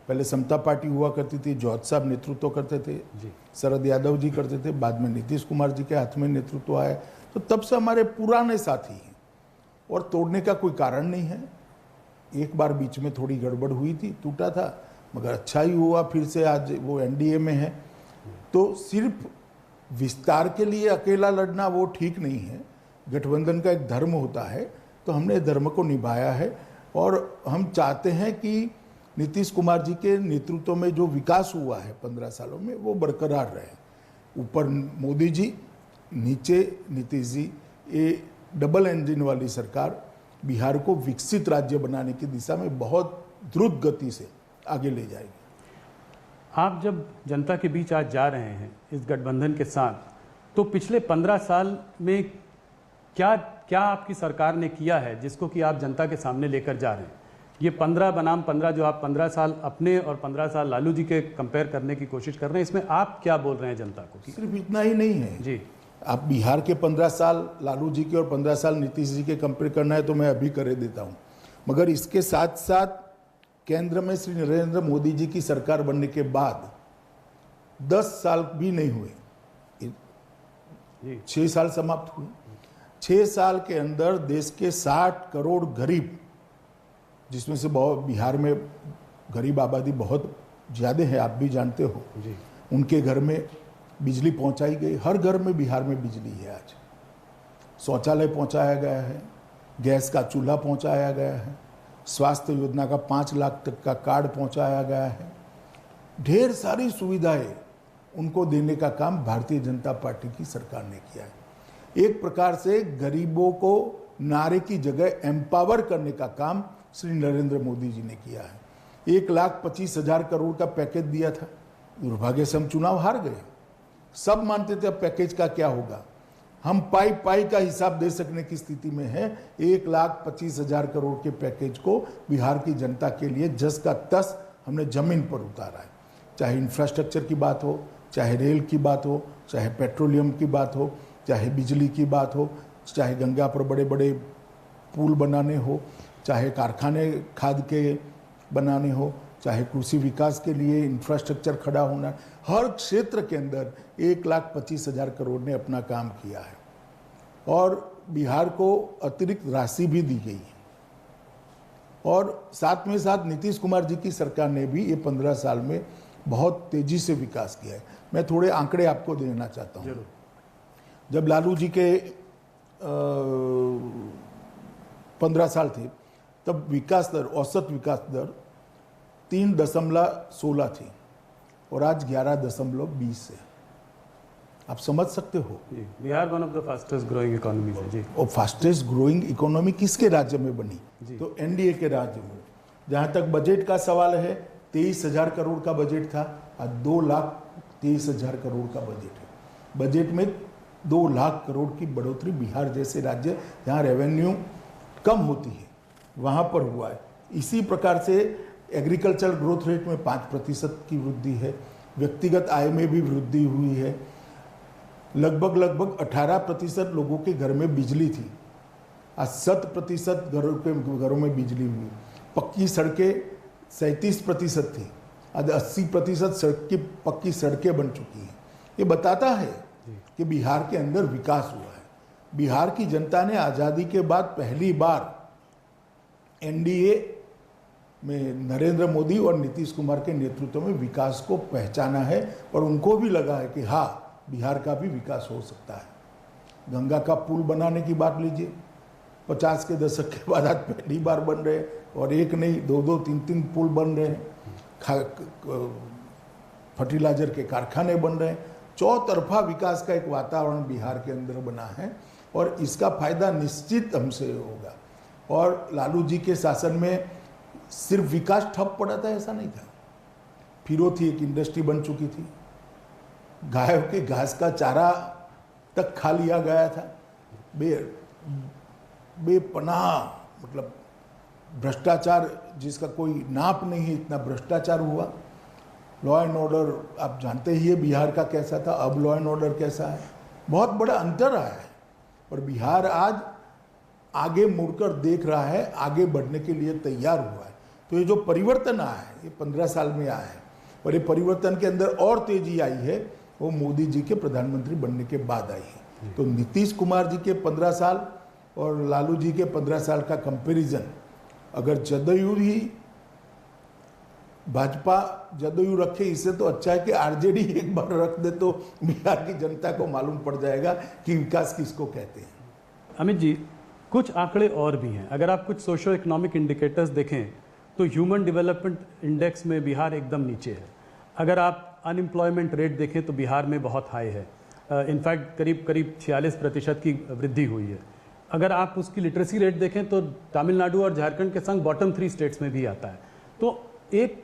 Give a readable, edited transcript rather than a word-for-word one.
पहले समता पार्टी हुआ करती थी, जौहर साहब नेतृत्व करते थे, शरद यादव जी करते थे, बाद में नीतीश कुमार जी के हाथ में नेतृत्व आया। तो तब से हमारे पुराने साथी हैं और तोड़ने का कोई कारण नहीं है। एक बार बीच में थोड़ी गड़बड़ हुई थी, टूटा था, मगर अच्छा ही हुआ, फिर से आज वो एनडीए में है। तो सिर्फ विस्तार के लिए अकेला लड़ना वो ठीक नहीं है, गठबंधन का एक धर्म होता है, तो हमने धर्म को निभाया है और हम चाहते हैं कि नीतीश कुमार जी के नेतृत्व में जो विकास हुआ है 15 सालों में वो बरकरार रहे। ऊपर मोदी जी, नीचे नीतीश जी, ये डबल इंजन वाली सरकार बिहार को विकसित राज्य बनाने की दिशा में बहुत द्रुत गति से आगे ले जाएगी। आप जब जनता के बीच आज जा रहे हैं इस गठबंधन के साथ, तो पिछले 15 साल में क्या क्या आपकी सरकार ने किया है जिसको कि आप जनता के सामने लेकर जा रहे हैं? ये 15 बनाम 15 जो आप 15 साल अपने और 15 साल लालू जी के कंपेयर करने की कोशिश कर रहे हैं, इसमें आप क्या बोल रहे हैं जनता को? सिर्फ इतना ही नहीं है जी, आप बिहार के 15 साल लालू जी के और 15 साल नीतीश जी के कंपेयर करना है तो मैं अभी कर देता हूँ, मगर इसके साथ साथ केंद्र में श्री नरेंद्र मोदी जी की सरकार बनने के बाद 10 साल भी नहीं हुए, 6 साल समाप्त हुए। 6 साल के अंदर देश के 60 करोड़ गरीब, जिसमें से बहुत बिहार में गरीब आबादी बहुत ज़्यादा है, आप भी जानते हो, उनके घर में बिजली पहुंचाई गई। हर घर में बिहार में बिजली है आज, शौचालय पहुंचाया गया है, गैस का चूल्हा पहुंचाया गया है, स्वास्थ्य योजना का 5 लाख तक का कार्ड पहुंचाया गया है। ढेर सारी सुविधाएं उनको देने का काम भारतीय जनता पार्टी की सरकार ने किया है। एक प्रकार से गरीबों को नारे की जगह एम्पावर करने का काम श्री नरेंद्र मोदी जी ने किया है। 1,25,000 करोड़ का पैकेज दिया था, दुर्भाग्य से हम चुनाव हार गए। सब मानते थे अब पैकेज का क्या होगा, हम पाई पाई का हिसाब दे सकने की स्थिति में है। 1,25,000 करोड़ के पैकेज को बिहार की जनता के लिए जस का तस हमने जमीन पर उतारा है। चाहे इंफ्रास्ट्रक्चर की बात हो, चाहे रेल की बात हो, चाहे पेट्रोलियम की बात हो, चाहे बिजली की बात हो, चाहे गंगा पर बड़े बड़े पुल बनाने हो, चाहे कारखाने खाद के बनाने हो, चाहे कृषि विकास के लिए इंफ्रास्ट्रक्चर खड़ा होना, हर क्षेत्र के अंदर 1,25,000 करोड़ ने अपना काम किया है। और बिहार को अतिरिक्त राशि भी दी गई है। और साथ में साथ नीतीश कुमार जी की सरकार ने भी ये 15 साल में बहुत तेजी से विकास किया है। मैं थोड़े आंकड़े आपको देना चाहता हूँ। जब लालू जी के 15 साल थे तब विकास दर, औसत विकास दर 3.16 थी और आज 11.20 है। आप समझ सकते हो Bihar one of the fastest growing economies है जी। और फास्टेस्ट ग्रोइंग इकोनॉमी किसके राज्य में बनी? तो एनडीए के राज्य में। जहाँ तक बजट का सवाल है, 23,000 करोड़ का बजट था, आज 2,23,000 करोड़ का बजट है। बजट में 2 लाख करोड़ की बढ़ोतरी बिहार जैसे राज्य जहाँ रेवेन्यू कम होती है वहाँ पर हुआ है। इसी प्रकार से एग्रीकल्चर ग्रोथ रेट में 5% की वृद्धि है। व्यक्तिगत आय में भी वृद्धि हुई है। लगभग 18% लोगों के घर में बिजली थी, आज 100% घरों में बिजली हुई। पक्की सड़कें 37% थी, आज 80% पक्की सड़कें बन चुकी हैं। ये बताता है कि बिहार के अंदर विकास हुआ है। बिहार की जनता ने आज़ादी के बाद पहली बार एनडीए में नरेंद्र मोदी और नीतीश कुमार के नेतृत्व में विकास को पहचाना है और उनको भी लगा है कि हाँ, बिहार का भी विकास हो सकता है। गंगा का पुल बनाने की बात लीजिए, 50 के दशक के बाद आज पहली बार बन रहे हैं और एक नहीं, 2-2, 3-3 पुल बन रहे हैं। फर्टिलाइजर के कारखाने बन रहे हैं। चौतरफा विकास का एक वातावरण बिहार के अंदर बना है और इसका फायदा निश्चित हमसे होगा। और लालू जी के शासन में सिर्फ विकास ठप पड़ा था ऐसा नहीं था। फिरो थी, एक इंडस्ट्री बन चुकी थी। गायों के घास का चारा तक खा लिया गया था। बेपनाह मतलब भ्रष्टाचार जिसका कोई नाप नहीं है, इतना भ्रष्टाचार हुआ। लॉ एंड ऑर्डर आप जानते ही है बिहार का कैसा था, अब लॉ एंड ऑर्डर कैसा है। बहुत बड़ा अंतर आया है और बिहार आज आगे मुड़कर देख रहा है, आगे बढ़ने के लिए तैयार हुआ है। तो ये जो परिवर्तन आया है ये 15 साल में आया है, और ये परिवर्तन के अंदर और तेजी आई है वो मोदी जी के प्रधानमंत्री बनने के बाद आई है। तो नीतीश कुमार जी के 15 साल और लालू जी के 15 साल का कंपैरिजन, अगर जदयू ही भाजपा जदयू रखे इससे तो अच्छा है कि आरजेडी एक बार रख दे तो बिहार की जनता को मालूम पड़ जाएगा कि विकास किसको कहते हैं। अमित जी, कुछ आंकड़े और भी हैं। अगर आप कुछ सोशो इकोनॉमिक इंडिकेटर्स देखें तो ह्यूमन डेवलपमेंट इंडेक्स में बिहार एकदम नीचे है। अगर आप अनएम्प्लॉयमेंट रेट देखें तो बिहार में बहुत हाई है, इनफैक्ट करीब करीब 46% की वृद्धि हुई है। अगर आप उसकी लिटरेसी रेट देखें तो तमिलनाडु और झारखंड के संग बॉटम 3 स्टेट्स में भी आता है। तो एक